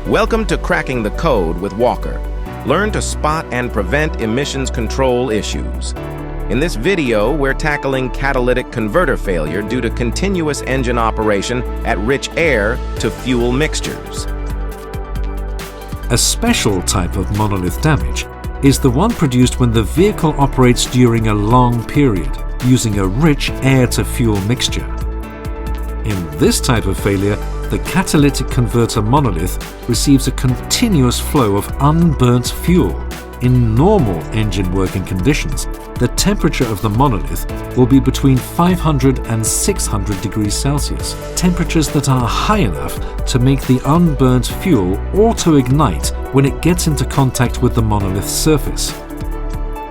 Welcome to Cracking the Code with Walker. Learn to spot and prevent emissions control issues. In this video, we're tackling catalytic converter failure due to continuous engine operation at rich air to fuel mixtures. A special type of monolith damage is the one produced when the vehicle operates during a long period, using a rich air-to-fuel mixture. In this type of failure, the catalytic converter monolith receives a continuous flow of unburnt fuel. In normal engine working conditions, the temperature of the monolith will be between 500 and 600 degrees Celsius, temperatures that are high enough to make the unburnt fuel auto-ignite when it gets into contact with the monolith's surface.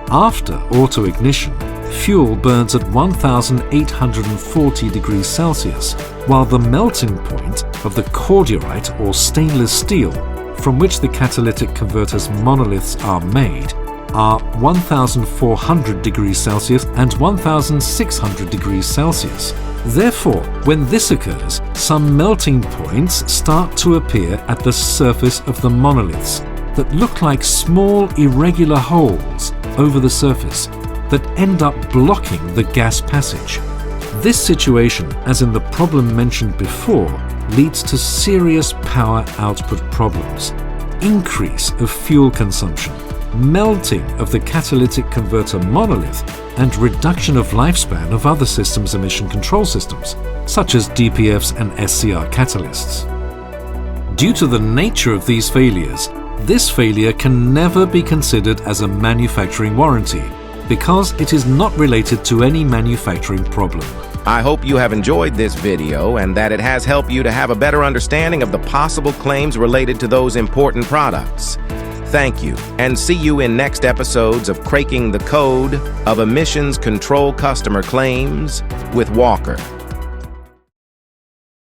After auto-ignition, fuel burns at 1840 degrees Celsius, while the melting point of the cordierite or stainless steel from which the catalytic converter's monoliths are made are 1400 degrees Celsius and 1600 degrees Celsius. Therefore, when this occurs, some melting points start to appear at the surface of the monoliths that look like small irregular holes over the surface that end up blocking the gas passage. This situation, as in the problem mentioned before, leads to serious power output problems, increase of fuel consumption, melting of the catalytic converter monolith, and reduction of lifespan of other systems' emission control systems, such as DPFs and SCR catalysts. Due to the nature of these failures, this failure can never be considered as a manufacturing warranty, because it is not related to any manufacturing problem. I hope you have enjoyed this video and that it has helped you to have a better understanding of the possible claims related to those important products. Thank you, and see you in next episodes of Cracking the Code of Emissions Control Customer Claims with Walker.